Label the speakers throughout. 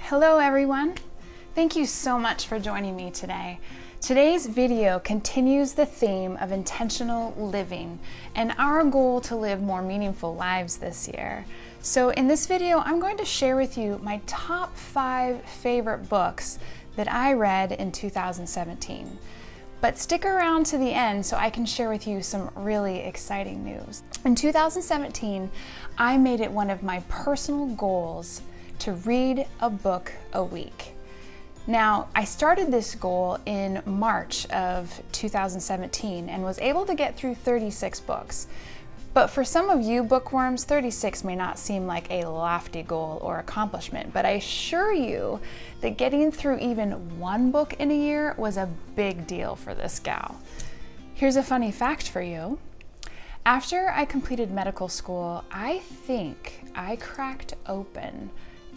Speaker 1: Hello everyone. Thank you so much for joining me today. Today's video continues the theme of intentional living and our goal to live more meaningful lives this year. So in this video, I'm going to share with you my top 5 favorite books that I read in 2017. But stick around to the end so I can share with you some really exciting news. In 2017, I made it one of my personal goals to read a book a week. Now, I started this goal in March of 2017 and was able to get through 36 books. But for some of you bookworms, 36 may not seem like a lofty goal or accomplishment, but I assure you that getting through even one book in a year was a big deal for this gal. Here's a funny fact for you. After I completed medical school, I think I cracked open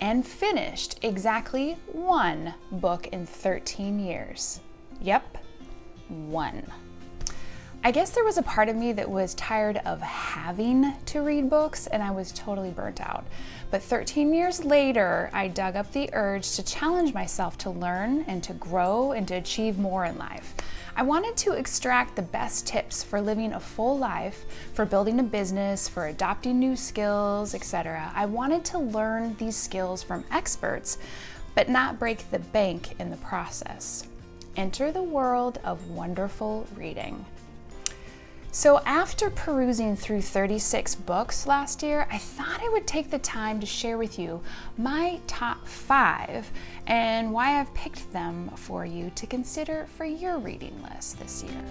Speaker 1: and finished exactly one book in 13 years. Yep, one. I guess there was a part of me that was tired of having to read books and I was totally burnt out. But 13 years later, I dug up the urge to challenge myself to learn and to grow and to achieve more in life. I wanted to extract the best tips for living a full life, for building a business, for adopting new skills, etc. I wanted to learn these skills from experts, but not break the bank in the process. Enter the world of wonderful reading. So after perusing through 36 books last year, I thought I would take the time to share with you my top 5 and why I've picked them for you to consider for your reading list this year.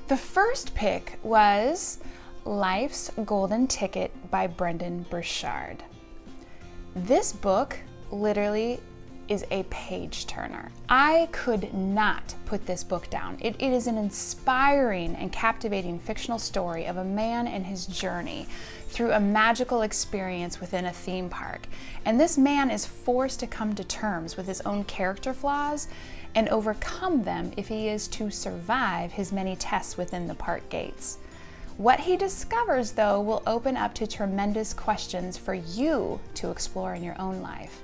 Speaker 1: The first pick was Life's Golden Ticket by Brendon Burchard. This book literally is a page turner. I could not put this book down. It is an inspiring and captivating fictional story of a man and his journey through a magical experience within a theme park. And this man is forced to come to terms with his own character flaws and overcome them if he is to survive his many tests within the park gates. What he discovers, though, will open up to tremendous questions for you to explore in your own life.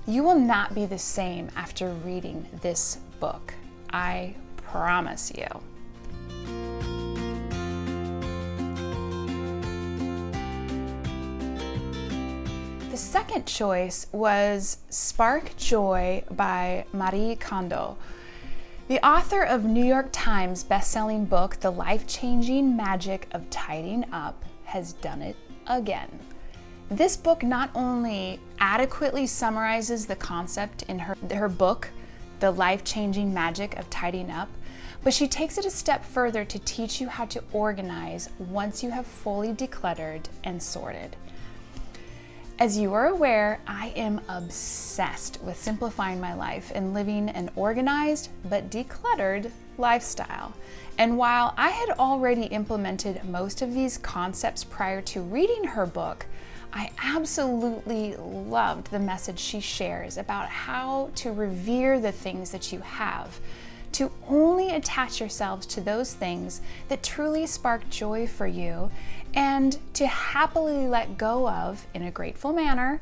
Speaker 1: You will not be the same after reading this book. I promise you. The second choice was Spark Joy by Marie Kondo. The author of New York Times best-selling book, The Life-Changing Magic of Tidying Up, has done it again. This book not only adequately summarizes the concept in her book, The Life-Changing Magic of Tidying Up, but she takes it a step further to teach you how to organize once you have fully decluttered and sorted. As you are aware, I am obsessed with simplifying my life and living an organized but decluttered lifestyle. And while I had already implemented most of these concepts prior to reading her book, I absolutely loved the message she shares about how to revere the things that you have, to only attach yourselves to those things that truly spark joy for you, and to happily let go of, in a grateful manner,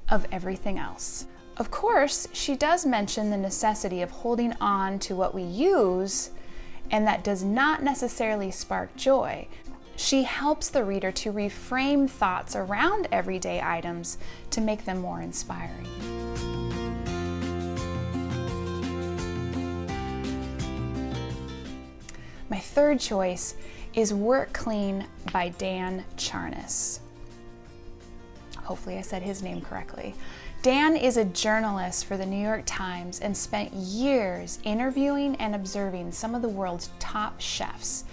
Speaker 1: of everything else. Of course, she does mention the necessity of holding on to what we use, and that does not necessarily spark joy. She helps the reader to reframe thoughts around everyday items to make them more inspiring. My third choice is Work Clean by Dan Charnas. Hopefully I said his name correctly. Dan is a journalist for the New York Times and spent years interviewing and observing some of the world's top chefs.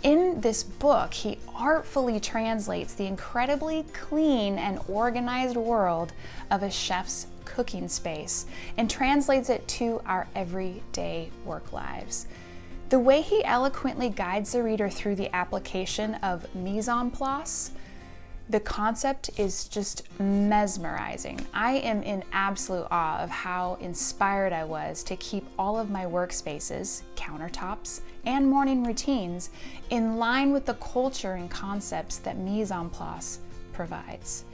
Speaker 1: In this book, he artfully translates the incredibly clean and organized world of a chef's cooking space and translates it to our everyday work lives. The way he eloquently guides the reader through the application of mise en place The concept is just mesmerizing. I am in absolute awe of how inspired I was to keep all of my workspaces, countertops, and morning routines in line with the culture and concepts that Mise en Place provides.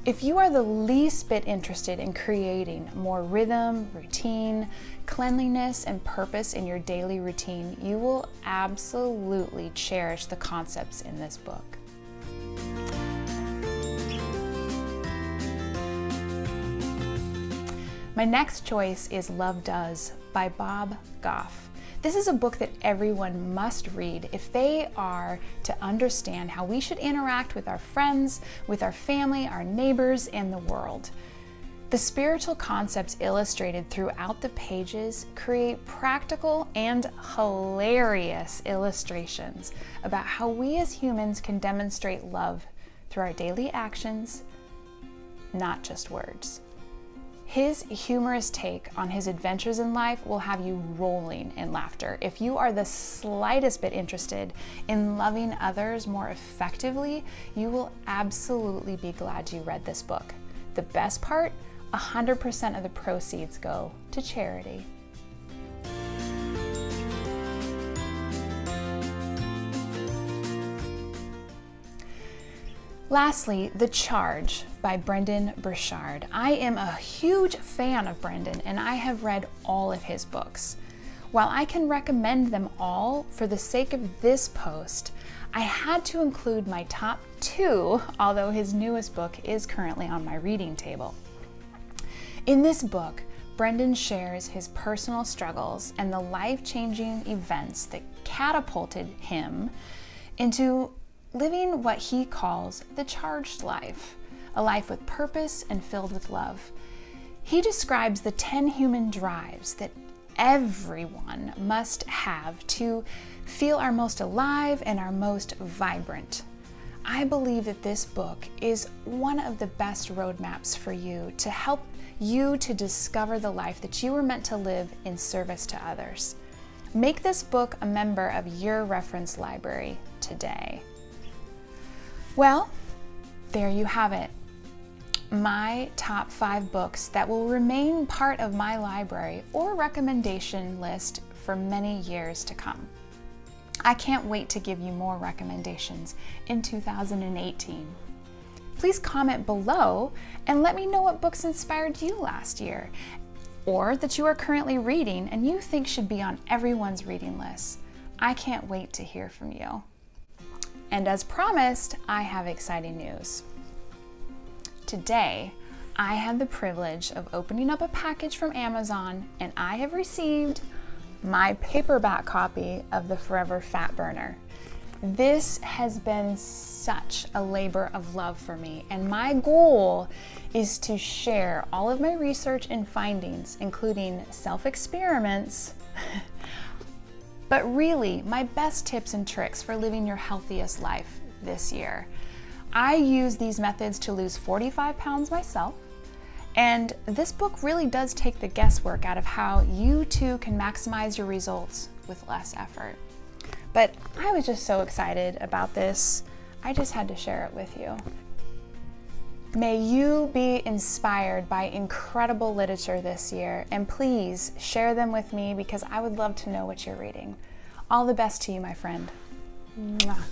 Speaker 1: If you are the least bit interested in creating more rhythm, routine, cleanliness, and purpose in your daily routine, you will absolutely cherish the concepts in this book. My next choice is Love Does by Bob Goff. This is a book that everyone must read if they are to understand how we should interact with our friends, with our family, our neighbors, and the world. The spiritual concepts illustrated throughout the pages create practical and hilarious illustrations about how we as humans can demonstrate love through our daily actions, not just words. His humorous take on his adventures in life will have you rolling in laughter. If you are the slightest bit interested in loving others more effectively, you will absolutely be glad you read this book. The best part, 100% of the proceeds go to charity. Lastly, The Charge by Brendon Burchard. I am a huge fan of Brendon and I have read all of his books. While I can recommend them all, for the sake of this post, I had to include my top 2, although his newest book is currently on my reading table. In this book, Brendon shares his personal struggles and the life-changing events that catapulted him into living what he calls the charged life, a life with purpose and filled with love. He describes the 10 human drives that everyone must have to feel our most alive and our most vibrant. I believe that this book is one of the best roadmaps for you to help you to discover the life that you were meant to live in service to others. Make this book a member of your reference library today. Well, there you have it. My top 5 books that will remain part of my library or recommendation list for many years to come. I can't wait to give you more recommendations in 2018. Please comment below and let me know what books inspired you last year, or that you are currently reading and you think should be on everyone's reading list. I can't wait to hear from you. And as promised, I have exciting news. Today, I had the privilege of opening up a package from Amazon and I have received my paperback copy of The Forever Fat Burner. This has been such a labor of love for me, and my goal is to share all of my research and findings, including self-experiments, but really my best tips and tricks for living your healthiest life this year. I use these methods to lose 45 pounds myself, and this book really does take the guesswork out of how you too can maximize your results with less effort. But I was just so excited about this, I just had to share it with you. May you be inspired by incredible literature this year, and please share them with me because I would love to know what you're reading. All the best to you, my friend. Mwah.